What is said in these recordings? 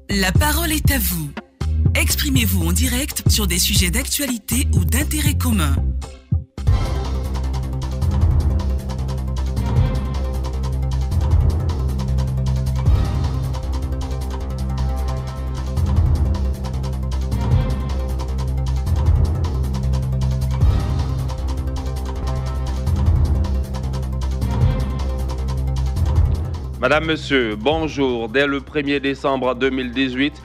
La parole est à vous. Exprimez-vous en direct sur des sujets d'actualité ou d'intérêt commun. Madame, Monsieur, bonjour. Dès le 1er décembre 2018,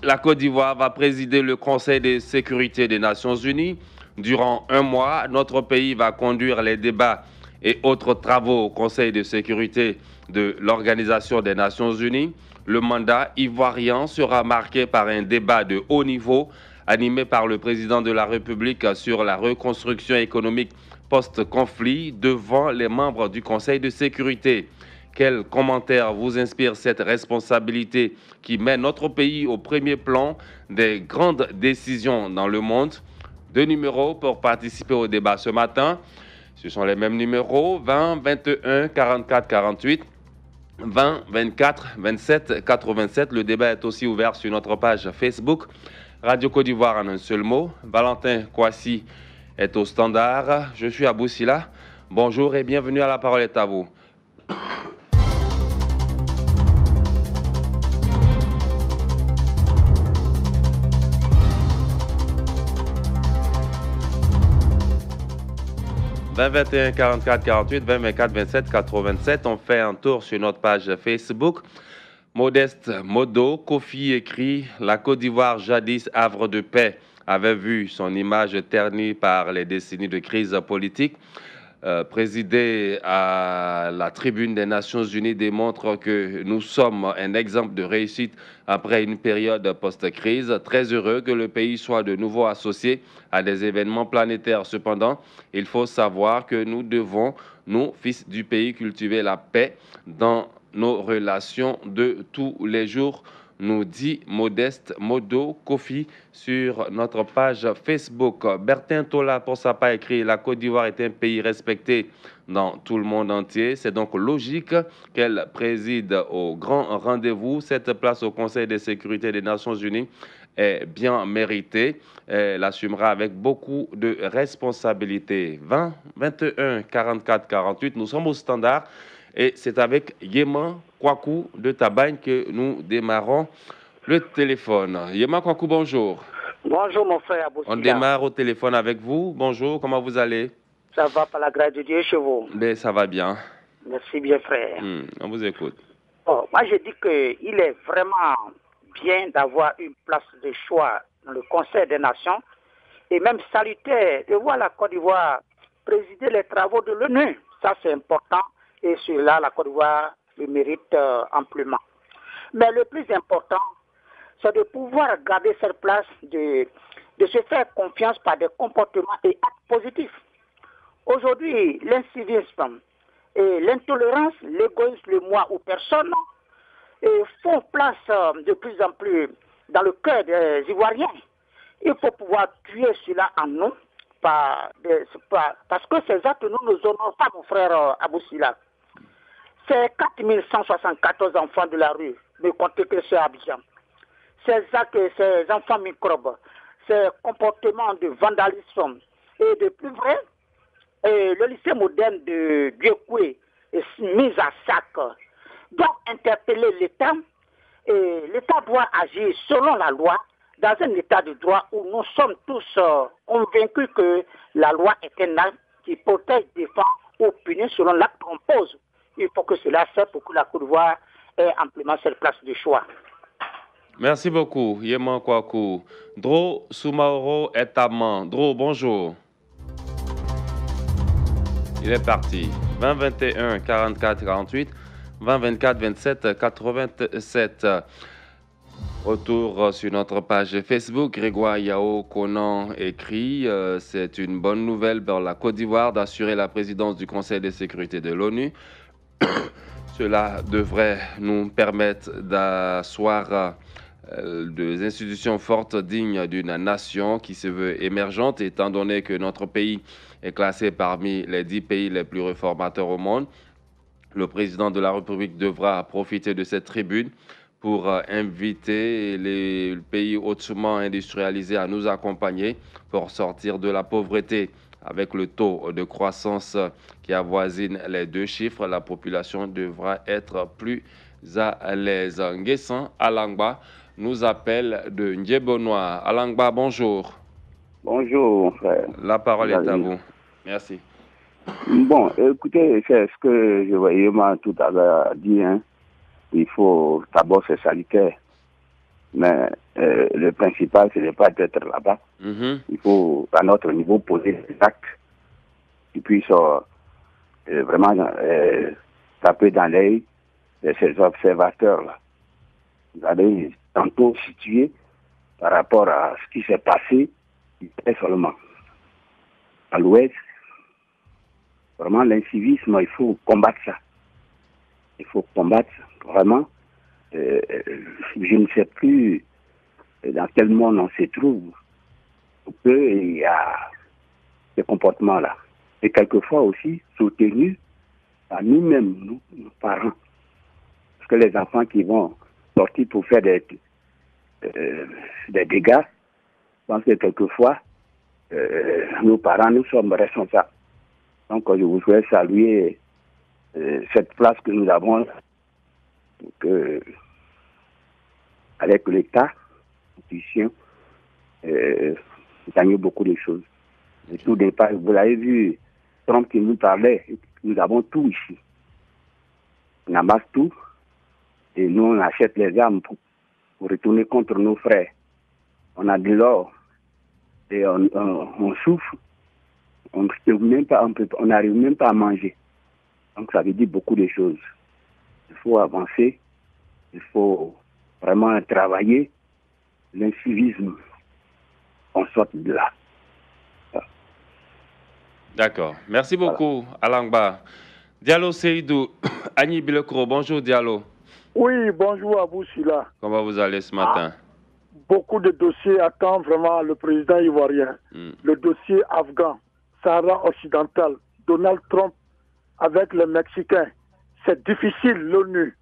la Côte d'Ivoire va présider le Conseil de sécurité des Nations Unies. Durant un mois, notre pays va conduire les débats et autres travaux au Conseil de sécurité de l'Organisation des Nations Unies. Le mandat ivoirien sera marqué par un débat de haut niveau animé par le président de la République sur la reconstruction économique post-conflit devant les membres du Conseil de sécurité. Quel commentaire vous inspire cette responsabilité qui met notre pays au premier plan des grandes décisions dans le monde? Deux numéros pour participer au débat ce matin. Ce sont les mêmes numéros, 20 21 44 48, 20 24 27 87. Le débat est aussi ouvert sur notre page Facebook. Radio Côte d'Ivoire en un seul mot. Valentin Kouassi est au standard. Je suis à Boussila. Bonjour et bienvenue à La Parole est à vous. « 20 21 44 48, 20 24 27 87. On fait un tour sur notre page Facebook. Modeste Modo, Kofi écrit « La Côte d'Ivoire, jadis havre de paix, avait vu son image ternie par les décennies de crise politique. Présider à la tribune des Nations Unies démontre que nous sommes un exemple de réussite après une période post-crise. Très heureux que le pays soit de nouveau associé à des événements planétaires. Cependant, il faut savoir que nous devons, nous, fils du pays, cultiver la paix dans nos relations de tous les jours, nous dit Modeste Modo Kofi sur notre page Facebook. Bertin Tola, pour sa part, écrit « La Côte d'Ivoire est un pays respecté dans tout le monde entier. C'est donc logique qu'elle préside au grand rendez-vous. Cette place au Conseil de sécurité des Nations Unies est bien méritée. Elle assumera avec beaucoup de responsabilité. » 20 21 44 48, nous sommes au standard. Et c'est avec Yéman Kwaku de Tabagne que nous démarrons le téléphone. Yéman Kwaku, bonjour. Bonjour mon frère Aboussila. On démarre au téléphone avec vous. Bonjour, comment vous allez? Ça va par la grâce de Dieu chez vous? Ben, ça va bien. Merci bien frère. On vous écoute. Bon, moi je dis qu'il est vraiment bien d'avoir une place de choix dans le Conseil des Nations et même salutaire de voir la Côte d'Ivoire présider les travaux de l'ONU. Ça c'est important. Et cela, la Côte d'Ivoire le mérite amplement. Mais le plus important, c'est de pouvoir garder cette place, de se faire confiance par des comportements et actes positifs. Aujourd'hui, l'incivisme et l'intolérance, l'égoïsme, le moi ou personne, font place de plus en plus dans le cœur des Ivoiriens. Il faut pouvoir tuer cela en nous, parce que ces actes, nous ne honorons pas, mon frère Aboussila. C'est 4174 enfants de la rue, ne comptez que sur Abidjan. Ces actes, ces enfants microbes, ces comportements de vandalisme et de plus vrai, le lycée moderne de Dieucoué est mis à sac. Doit interpeller l'État et l'État doit agir selon la loi dans un état de droit où nous sommes tous convaincus que la loi est un acte qui protège, défend ou punit selon l'acte qu'on pose. Il faut que cela serve pour que la Côte d'Ivoire ait amplement cette place de choix. Merci beaucoup, Yéman Kwaku. Dro Soumaoro est amant. Dro, bonjour. Il est parti. 20 21 44 48, 20 24 27 87. Retour sur notre page Facebook. Grégoire Yao Conan écrit « C'est une bonne nouvelle pour la Côte d'Ivoire d'assurer la présidence du Conseil de sécurité de l'ONU. Cela devrait nous permettre d'asseoir des institutions fortes dignes d'une nation qui se veut émergente, étant donné que notre pays est classé parmi les 10 pays les plus réformateurs au monde. Le président de la République devra profiter de cette tribune pour inviter les pays hautement industrialisés à nous accompagner pour sortir de la pauvreté. Avec le taux de croissance qui avoisine les 2 chiffres, la population devra être plus à l'aise. Nguessan Alangba nous appelle de Ndiébonnois. Alangba, bonjour. Bonjour, mon frère. La parole est à vous. Merci. Bon, écoutez, c'est ce que je voyais moi tout à l'heure dire. Hein. Il faut d'abord c'est sanitaire. Mais le principal, ce n'est pas d'être là-bas. Il faut, à notre niveau, poser des actes qui puissent vraiment taper dans l'œil de ces observateurs-là. Vous allez tantôt situer par rapport à ce qui s'est passé très seulement à l'ouest. Vraiment, l'incivisme, il faut combattre ça. Il faut combattre vraiment. Je ne sais plus dans quel monde on se trouve qu'il y a ces comportements-là. Et quelquefois aussi soutenus à nous-mêmes, nous, nos parents. Parce que les enfants qui vont sortir pour faire des dégâts, je pense que quelquefois, nos parents, nous sommes responsables. Donc, je vous souhaite saluer cette place que nous avons que, avec l'État, nous puissions gagner beaucoup de choses. Et tout départ, vous l'avez vu, Trump qui nous parlait, nous avons tout ici. On amasse tout et nous on achète les armes pour retourner contre nos frères. On a de l'or et on souffre. On n'arrive même pas à manger. Donc ça veut dire beaucoup de choses. Il faut avancer, il faut vraiment travailler l'incivisme. On sort de là. D'accord. Merci beaucoup, Alangba. Diallo Seydou, Annie Bilekro, bonjour Diallo. Oui, bonjour à vous, Sila. Comment vous allez ce matin? Beaucoup de dossiers attendent vraiment le président ivoirien. Le dossier afghan, Sahara occidental, Donald Trump avec les Mexicains. C'est difficile, l'ONU.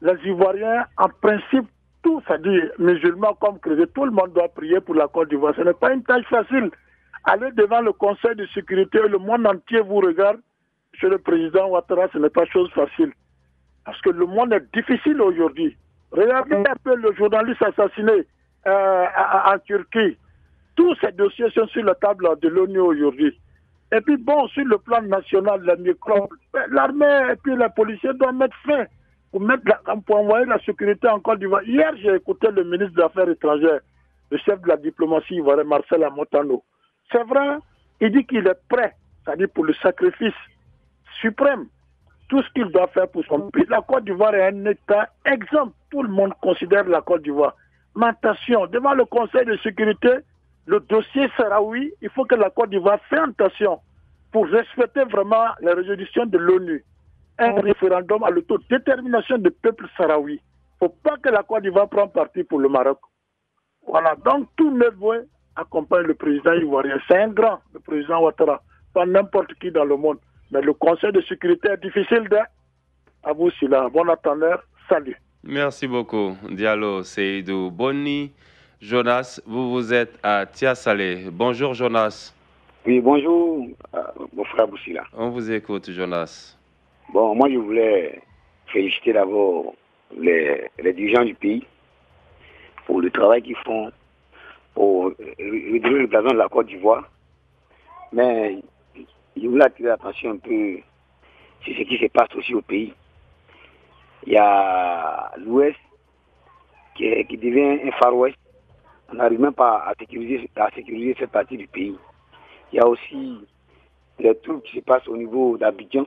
Les Ivoiriens, en principe, tout, c'est-à-dire musulmans comme chrétiens, tout le monde doit prier pour la Côte d'Ivoire. Ce n'est pas une tâche facile. Aller devant le Conseil de sécurité, le monde entier vous regarde. Monsieur le président Ouattara, ce n'est pas chose facile. Parce que le monde est difficile aujourd'hui. Regardez un peu le journaliste assassiné en Turquie. Tous ces dossiers sont sur la table de l'ONU aujourd'hui. Et puis bon, sur le plan national, les microbes, l'armée et puis les policiers doivent mettre fin pour envoyer la sécurité en Côte d'Ivoire. Hier, j'ai écouté le ministre des Affaires étrangères, le chef de la diplomatie ivoirienne, Marcel Amotano. C'est vrai, il dit qu'il est prêt, c'est-à-dire pour le sacrifice suprême, tout ce qu'il doit faire pour son pays. La Côte d'Ivoire est un État exemple. Tout le monde considère la Côte d'Ivoire. Mais attention, devant le Conseil de sécurité, le dossier sahraoui, il faut que la Côte d'Ivoire fasse attention pour respecter vraiment les résolutions de l'ONU. Un référendum à l'autodétermination du peuple sahraoui. Il ne faut pas que la Côte d'Ivoire prenne parti pour le Maroc. Voilà, donc tout neveu accompagne le président ivoirien. C'est un grand, le président Ouattara, pas n'importe qui dans le monde. Mais le Conseil de sécurité est difficile à vous, Sila. Bon attendeur, salut. Merci beaucoup, Diallo Seydou. Boni, Jonas, vous êtes à Tiasalé. Bonjour, Jonas. Oui, bonjour, mon frère Boussila. On vous écoute, Jonas. Bon, moi, je voulais féliciter d'abord les dirigeants du pays pour le travail qu'ils font pour redonner le blason de la Côte d'Ivoire. Mais je voulais attirer l'attention un peu sur ce qui se passe aussi au pays. Il y a l'Ouest qui devient un Far West. On n'arrive même pas à sécuriser cette partie du pays. Il y a aussi les trucs qui se passent au niveau d'Abidjan.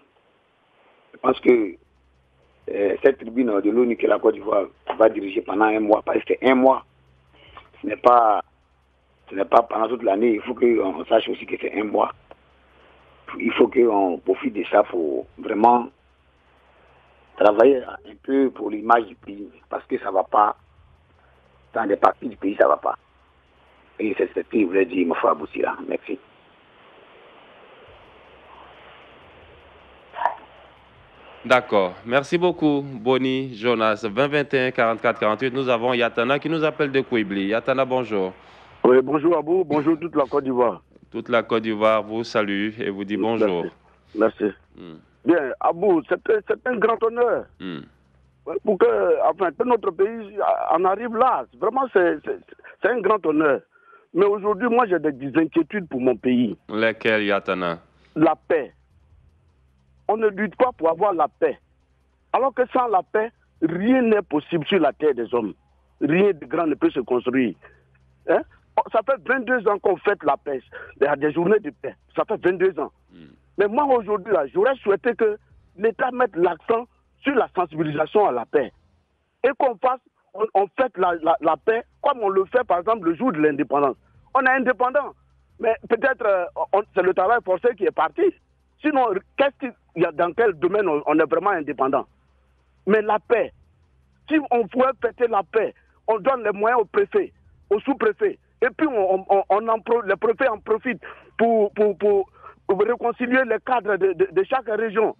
Je pense que cette tribune de l'ONU que la Côte d'Ivoire va diriger pendant un mois, parce que c'est un mois, ce n'est pas pendant toute l'année. Il faut qu'on sache aussi que c'est un mois. Il faut qu'on profite de ça pour vraiment travailler un peu pour l'image du pays, parce que ça ne va pas, dans des parties du pays, ça ne va pas. Et c'est ce que je voulais dire, mon frère Boussila. Merci. D'accord. Merci beaucoup, Boni, Jonas. 2021 44 48. Nous avons Yatana qui nous appelle de Kouibli. Yatana, bonjour. Oui, bonjour à vous. Bonjour toute la Côte d'Ivoire. Toute la Côte d'Ivoire vous salue et vous dit bonjour. Merci. Bien, Abou, c'est un grand honneur. Pour que notre pays en arrive là. Vraiment, c'est un grand honneur. Mais aujourd'hui, moi, j'ai des inquiétudes pour mon pays. Lesquelles, Yatana? La paix. On ne lutte pas pour avoir la paix. Alors que sans la paix, rien n'est possible sur la terre des hommes. Rien de grand ne peut se construire. Hein? Ça fait 22 ans qu'on fête la paix. Il y a des journées de paix. Ça fait 22 ans. Mais moi, aujourd'hui, j'aurais souhaité que l'État mette l'accent sur la sensibilisation à la paix. Et qu'on on fête la paix comme on le fait, par exemple, le jour de l'indépendance. On est indépendant. Mais peut-être c'est le travail forcé qui est parti. Sinon, dans quel domaine on est vraiment indépendant? Mais la paix, si on pouvait fêter la paix, on donne les moyens aux préfets, aux sous-préfets, et puis les préfets en profitent pour réconcilier les cadres de chaque région,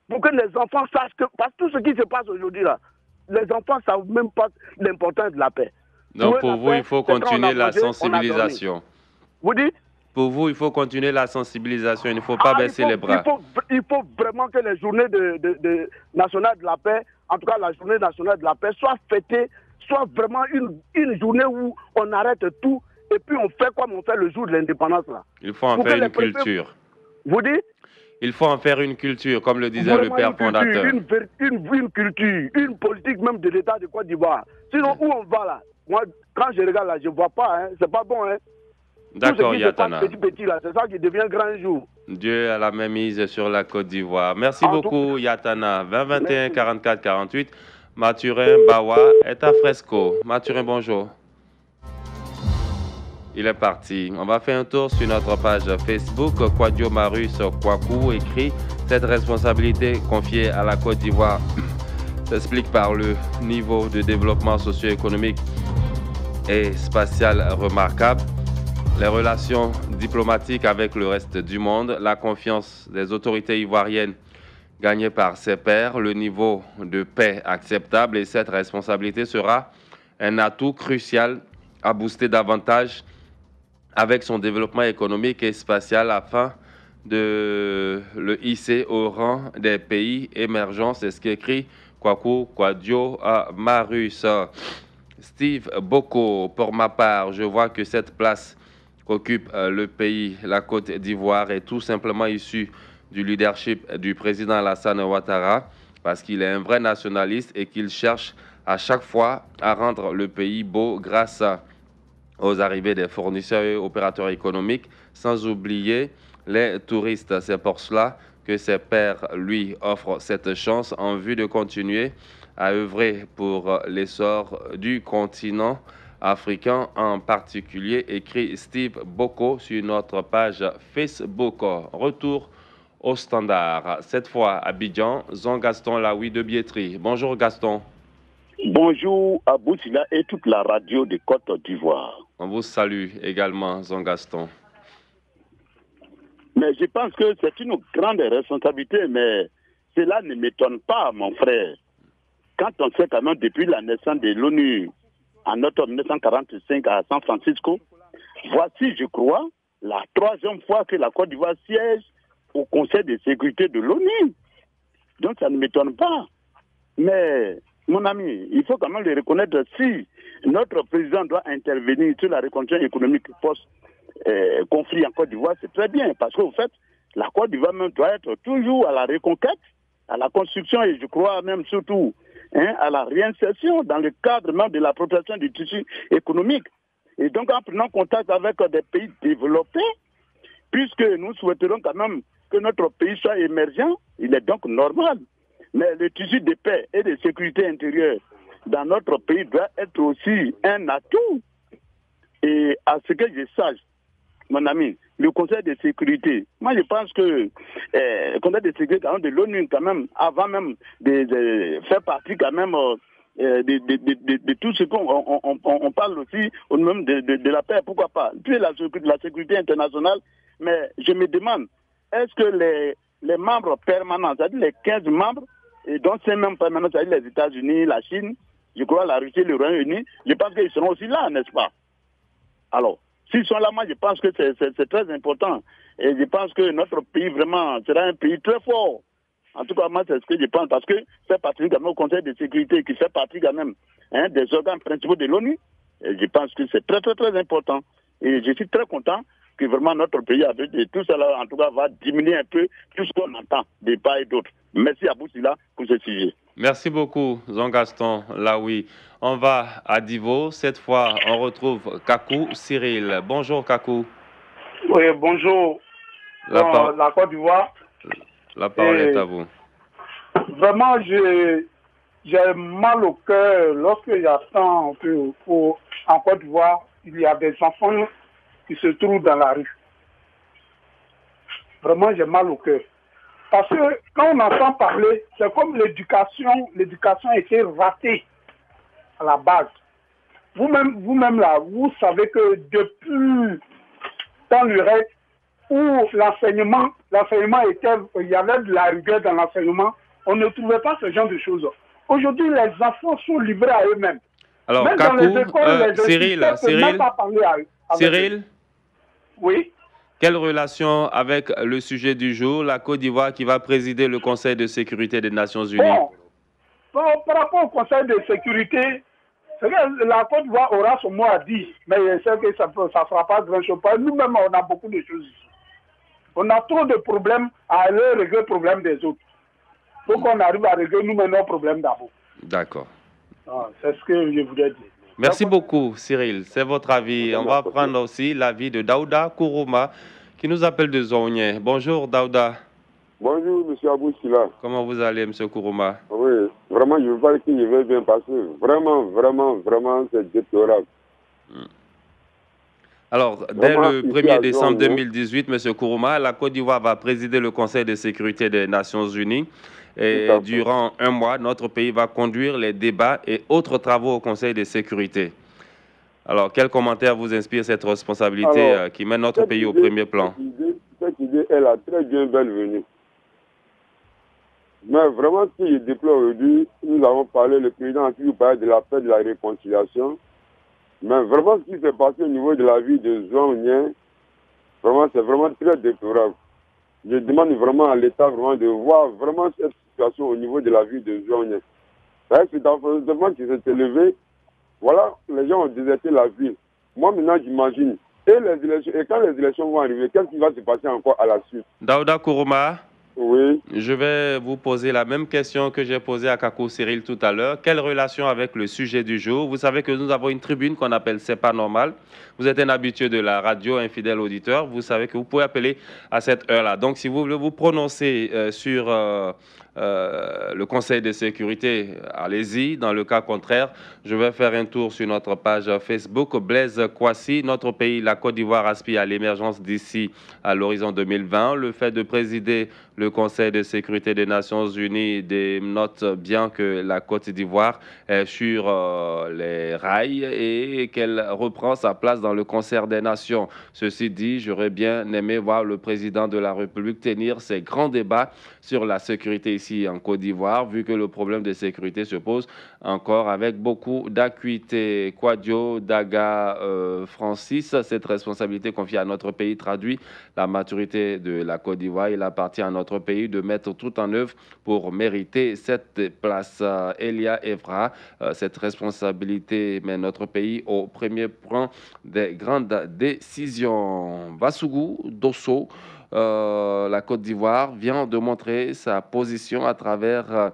pour que les enfants sachent que, parce que tout ce qui se passe aujourd'hui là, les enfants ne savent même pas l'importance de la paix. Donc pour vous, il faut continuer la sensibilisation. Vous dites? Pour vous, il faut continuer la sensibilisation, il ne faut pas baisser les bras. Il faut vraiment que les journées nationales de la paix, en tout cas la journée nationale de la paix, soient fêtées, soit vraiment une journée où on arrête tout et puis on fait comme on fait le jour de l'indépendance là. Il faut en faire une culture. Vous dites? Il faut en faire une culture, comme le disait le père fondateur. Une culture, une politique même de l'État de Côte d'Ivoire. Sinon, où on va là? Moi, quand je regarde là, je ne vois pas, hein. C'est pas bon, hein. D'accord, Yatana. Petit là, c'est ça qui devient grand jour. Dieu a la même mise sur la Côte d'Ivoire. Merci beaucoup, Yatana. 2021 44 48. Mathurin Bawa est à Fresco. Mathurin, bonjour. Il est parti. On va faire un tour sur notre page Facebook. Kwadio Marus Kwaku écrit « Cette responsabilité confiée à la Côte d'Ivoire s'explique par le niveau de développement socio-économique et spatial remarquable, les relations diplomatiques avec le reste du monde, la confiance des autorités ivoiriennes gagnées par ses pairs, le niveau de paix acceptable, et cette responsabilité sera un atout crucial à booster davantage avec son développement économique et spatial afin de le hisser au rang des pays émergents. C'est ce qu'écrit Kwadio Marus. Steve Boko, pour ma part, je vois que cette place qu'occupe le pays, la Côte d'Ivoire, est tout simplement issue du leadership du président Alassane Ouattara, parce qu'il est un vrai nationaliste et qu'il cherche à chaque fois à rendre le pays beau grâce aux arrivées des fournisseurs et opérateurs économiques, sans oublier les touristes. C'est pour cela que ses pairs lui offrent cette chance en vue de continuer à œuvrer pour l'essor du continent africain en particulier, écrit Steve Boko sur notre page Facebook. Retour au standard. Cette fois, Abidjan, Jean Gaston Laoui de Biétry. Bonjour Gaston. Bonjour à Boussila et toute la radio de Côte d'Ivoire. On vous salue également, Jean Gaston. Mais je pense que c'est une grande responsabilité, mais cela ne m'étonne pas, mon frère. Quand on sait quand même depuis la naissance de l'ONU en octobre 1945 à San Francisco, voici, je crois, la troisième fois que la Côte d'Ivoire siège au Conseil de sécurité de l'ONU. Donc ça ne m'étonne pas. Mais, mon ami, il faut quand même le reconnaître, si notre président doit intervenir sur la reconstruction économique post-conflit en Côte d'Ivoire, c'est très bien, parce qu'au fait, la Côte d'Ivoire même doit être toujours à la reconquête, à la construction et je crois même surtout à la réinsertion dans le cadre même de la protection du tissu économique. Et donc en prenant contact avec des pays développés, puisque nous souhaiterons quand même que notre pays soit émergent, il est donc normal. Mais le tissu de paix et de sécurité intérieure dans notre pays doit être aussi un atout. Et à ce que je sache, mon ami, le Conseil de sécurité, moi je pense que le Conseil de sécurité quand même, de l'ONU, quand même, avant même de faire partie quand même de tout ce qu'on parle aussi, au même de la paix, pourquoi pas. Puis la sécurité internationale, mais je me demande, est-ce que les membres permanents, c'est-à-dire les 15 membres, et dont ces membres permanents, c'est-à-dire les États-Unis, la Chine, je crois la Russie, le Royaume-Uni, je pense qu'ils seront aussi là, n'est-ce pas? Alors, s'ils sont là, moi je pense que c'est très important. Et je pense que notre pays vraiment sera un pays très fort. En tout cas, moi c'est ce que je pense, parce que c'est parti quand même au Conseil de sécurité, qui fait partie quand même des organes principaux de l'ONU. Et je pense que c'est très très très important. Et je suis très content que vraiment notre pays, avec tout cela, en tout cas, va diminuer un peu tout ce qu'on entend des part et d'autres. Merci à vous, Silla, pour ce sujet. Merci beaucoup, Jean-Gaston Laoui. On va à Divo. Cette fois, on retrouve Kakou Cyril. Bonjour, Kakou. Oui, bonjour. La Côte d'Ivoire. La parole est à vous. Vraiment, j'ai mal au cœur lorsque j'attends en Côte d'Ivoire, il y a des enfants qui se trouvent dans la rue. Vraiment, j'ai mal au cœur. Parce que quand on entend parler, c'est comme l'éducation était ratée à la base. Vous-même là, vous savez que depuis dans le reste où l'enseignement était, il y avait de la rigueur dans l'enseignement, on ne trouvait pas ce genre de choses. Aujourd'hui, les enfants sont livrés à eux-mêmes. Alors, même Kakou, dans les écoles, Cyril, oui. Quelle relation avec le sujet du jour, la Côte d'Ivoire qui va présider le Conseil de sécurité des Nations Unies? Bon, par rapport au Conseil de sécurité, la Côte d'Ivoire aura son mot à dire, mais je sais que ça ne fera pas grand-chose. Nous-mêmes, on a beaucoup de choses ici. On a trop de problèmes à aller régler le problème des autres. Il faut qu'on arrive à régler nous-mêmes nos problèmes d'abord. D'accord. C'est ce que je voulais dire. Merci beaucoup, Cyril. C'est votre avis. On va prendre aussi l'avis de Daouda Kourouma, qui nous appelle de Zonye. Bonjour, Daouda. Bonjour, M. Abou Silla. Comment vous allez, M. Kourouma? Oui, vraiment, je veux pas qu'il ne veut bien passer. Vraiment, c'est déplorable. Alors, dès le 1er décembre 2018, M. Kourouma, la Côte d'Ivoire va présider le Conseil de sécurité des Nations Unies. Et durant un mois, notre pays va conduire les débats et autres travaux au Conseil de sécurité. Alors, quel commentaire vous inspire cette responsabilité qui met notre pays au premier plan? Cette idée, elle a très bien belle venue. Mais vraiment, ce que je déplore aujourd'hui, nous avons parlé, le président a toujours parlé de la paix, de la réconciliation. Mais vraiment, ce qui s'est passé au niveau de la vie de Zouanien, vraiment, c'est vraiment très déplorable. Je demande vraiment à l'État vraiment de voir vraiment cette situation au niveau de la vie de Zouanien. C'est un qui s'est élevé. Voilà, les gens ont déserté la ville. Moi, maintenant, j'imagine. Et quand les élections vont arriver, qu'est-ce qui va se passer encore à la suite? Daouda Kourouma. Oui. Je vais vous poser la même question que j'ai posée à Kakou Cyril tout à l'heure. Quelle relation avec le sujet du jour? Vous savez que nous avons une tribune qu'on appelle C'est pas normal. Vous êtes un habitué de la radio, un fidèle auditeur. Vous savez que vous pouvez appeler à cette heure-là. Donc, si vous voulez vous prononcer sur le Conseil de sécurité, allez-y. Dans le cas contraire, je vais faire un tour sur notre page Facebook. Blaise Kwasi, notre pays, la Côte d'Ivoire, aspire à l'émergence d'ici à l'horizon 2020. Le fait de présider le Conseil de sécurité des Nations Unies note bien que la Côte d'Ivoire est sur les rails et qu'elle reprend sa place dans le concert des nations. Ceci dit, j'aurais bien aimé voir le président de la République tenir ces grands débats sur la sécurité ici en Côte d'Ivoire, vu que le problème de sécurité se pose encore avec beaucoup d'acuité. Kouadio Daga Francis, cette responsabilité confiée à notre pays traduit la maturité de la Côte d'Ivoire. Il appartient à notre pays de mettre tout en œuvre pour mériter cette place. Elia Evra, cette responsabilité met notre pays au premier plan des grandes décisions. Vassougou Dosso, la Côte d'Ivoire vient de montrer sa position à travers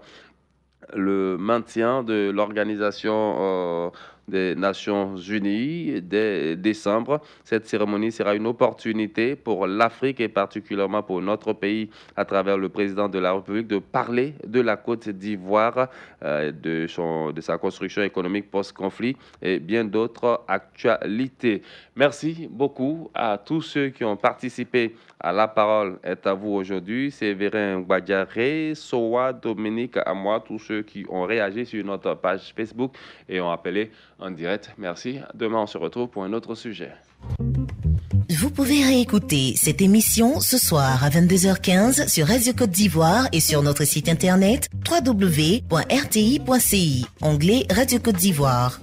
le maintien de l'organisation des Nations Unies dès décembre. Cette cérémonie sera une opportunité pour l'Afrique et particulièrement pour notre pays à travers le président de la République de parler de la Côte d'Ivoire, de sa construction économique post-conflit et bien d'autres actualités. Merci beaucoup à tous ceux qui ont participé à La Parole est à vous aujourd'hui. Séverin Gbadiaré, Sowa, Dominique, à moi, tous ceux qui ont réagi sur notre page Facebook et ont appelé en direct. Merci. Demain, on se retrouve pour un autre sujet. Vous pouvez réécouter cette émission ce soir à 22h15 sur Radio Côte d'Ivoire et sur notre site internet www.rti.ci, onglet Radio Côte d'Ivoire.